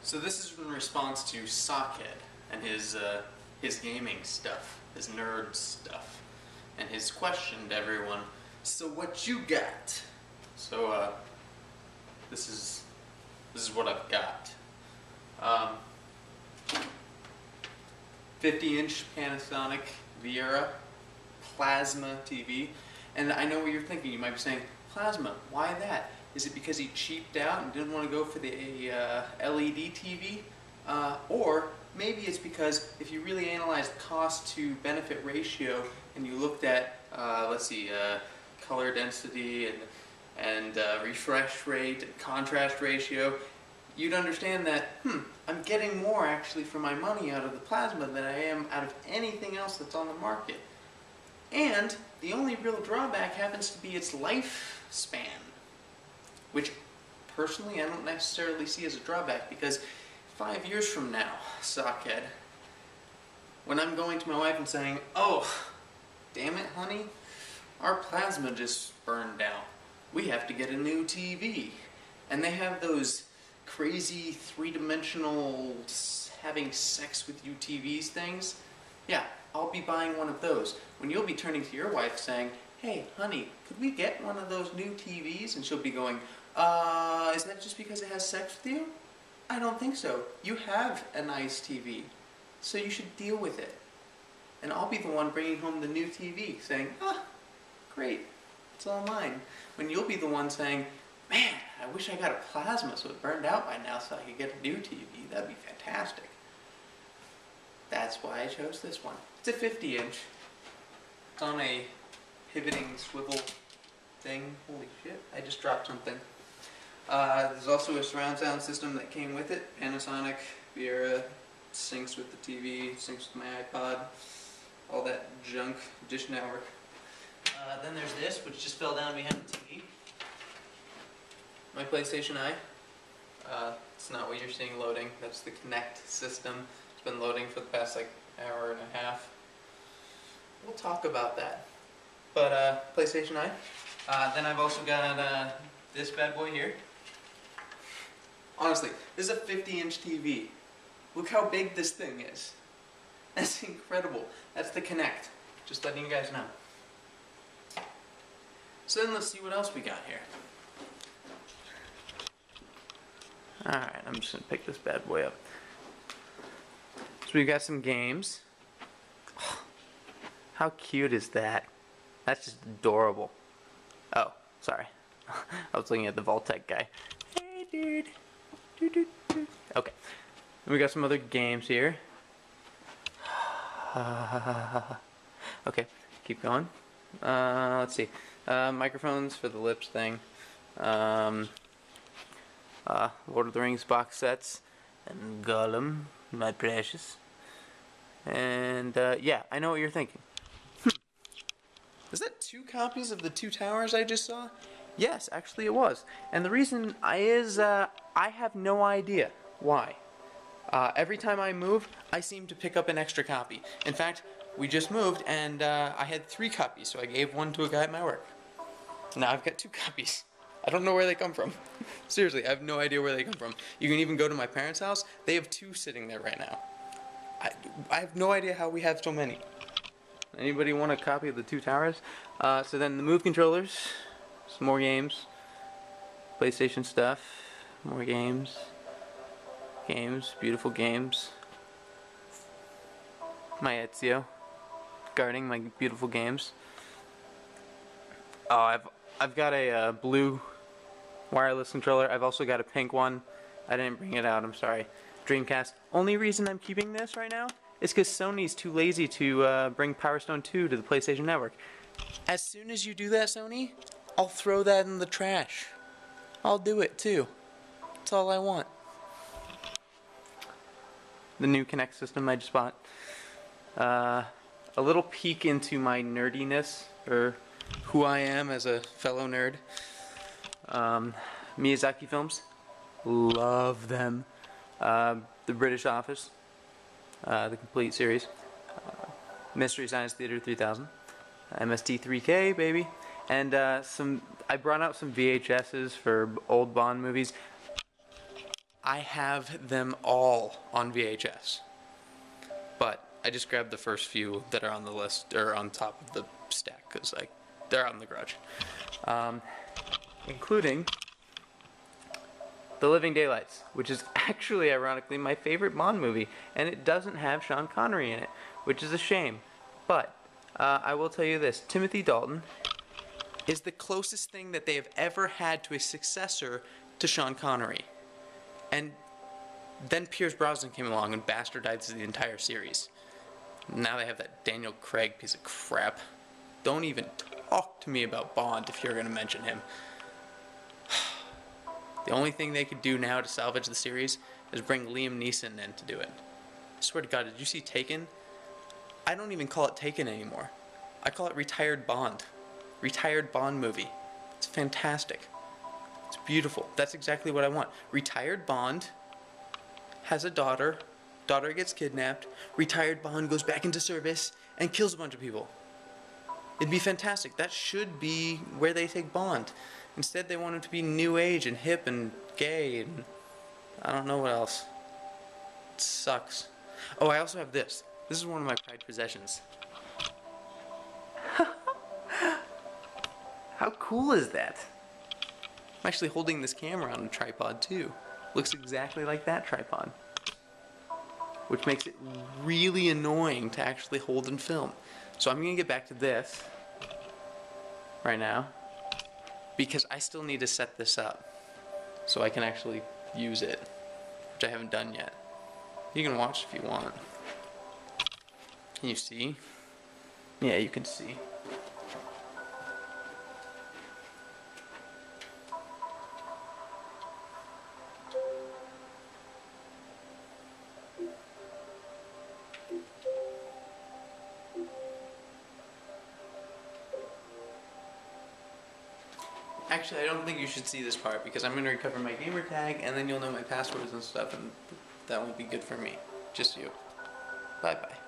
So this is in response to Sockhead and his gaming stuff, his nerd stuff, and his question to everyone. So what you got? So this is what I've got. 50-inch Panasonic Viera plasma TV, and I know what you're thinking. You might be saying, plasma, why that? Is it because he cheaped out and didn't want to go for the LED TV? Or maybe it's because if you really analyze the cost to benefit ratio and you looked at, let's see, color density and refresh rate and contrast ratio, you'd understand that, I'm getting more actually for my money out of the plasma than I am out of anything else that's on the market. And the only real drawback happens to be its lifespan, which personally I don't necessarily see as a drawback, because 5 years from now, Sockhead, when I'm going to my wife and saying, oh, damn it, honey, our plasma just burned down. We have to get a new TV. And they have those crazy three-dimensional having sex with you TVs things. Yeah, I'll be buying one of those. When you'll be turning to your wife saying, hey, honey, could we get one of those new TVs? And she'll be going, is that just because it has sex with you? I don't think so. You have a nice TV, so you should deal with it. And I'll be the one bringing home the new TV, saying, great, it's all mine. When you'll be the one saying, man, I wish I got a plasma so it burned out by now so I could get a new TV. That'd be fantastic. That's why I chose this one. It's a 50-inch. It's on a pivoting swivel thing. Holy shit, I just dropped something. There's also a surround sound system that came with it. Panasonic, Viera, syncs with the TV, syncs with my iPod, all that junk, Dish Network. Then there's this, which just fell down behind the TV. My PlayStation Eye. It's not what you're seeing loading. That's the Kinect system. It's been loading for the past like hour and a half. We'll talk about that. But PlayStation Eye. Then I've also got this bad boy here. Honestly, this is a 50-inch TV. Look how big this thing is. That's incredible. That's the Kinect. Just letting you guys know. So then let's see what else we got here. Alright, I'm just going to pick this bad boy up. So we've got some games. Oh, how cute is that? That's just adorable. Oh, sorry. I was looking at the Vault-Tec guy. Hey, dude. Okay. And we got some other games here. Okay, keep going. Let's see. Microphones for the lips thing. Lord of the Rings box sets. And Gollum, my precious. And, yeah, I know what you're thinking. Is that 2 copies of the 2 Towers I just saw? Yes, actually it was. And the reason is, I have no idea why. Every time I move, I seem to pick up an extra copy. In fact, we just moved and I had 3 copies, so I gave one to a guy at my work. Now I've got 2 copies. I don't know where they come from. Seriously, I have no idea where they come from. You can even go to my parents' house. They have 2 sitting there right now. I have no idea how we have so many. Anybody want a copy of the 2 Towers? So then the Move controllers, some more games, PlayStation stuff, more games, beautiful games. My Ezio, guarding my beautiful games. Oh, I've got a blue wireless controller. I've also got a pink one. I didn't bring it out, I'm sorry. Dreamcast. Only reason I'm keeping this right now is because Sony's too lazy to bring Power Stone 2 to the PlayStation Network. As soon as you do that, Sony, I'll throw that in the trash. I'll do it too. That's all I want. The new Kinect system I just bought. A little peek into my nerdiness, or who I am as a fellow nerd. Miyazaki films. Love them. The British Office. The complete series. Mystery Science Theater 3000. MST3K, baby. And I brought out some VHSs for old Bond movies. I have them all on VHS. But I just grabbed the first few that are on the list, or on top of the stack, because they're out in the garage. Including The Living Daylights, which is actually, ironically, my favorite Bond movie, and it doesn't have Sean Connery in it, which is a shame. But I will tell you this, Timothy Dalton is the closest thing that they have ever had to a successor to Sean Connery. And then Pierce Brosnan came along and bastardized the entire series. Now they have that Daniel Craig piece of crap. Don't even talk to me about Bond if you're going to mention him. The only thing they could do now to salvage the series is bring Liam Neeson in to do it. I swear to God, did you see Taken? I don't even call it Taken anymore. I call it Retired Bond. Retired Bond movie. It's fantastic. It's beautiful. That's exactly what I want. Retired Bond has a daughter. Daughter gets kidnapped. Retired Bond goes back into service and kills a bunch of people. It'd be fantastic. That should be where they take Bond. Instead, they want him to be new age and hip and gay and I don't know what else. It sucks. Oh, I also have this. This is one of my prized possessions. How cool is that? I'm actually holding this camera on a tripod too. Looks exactly like that tripod. Which makes it really annoying to actually hold and film. So I'm gonna get back to this right now because I still need to set this up so I can actually use it, which I haven't done yet. You can watch if you want. Can you see? Yeah, you can see. Actually, I don't think you should see this part because I'm going to recover my gamer tag and then you'll know my passwords and stuff and that won't be good for me. Just you. Bye bye.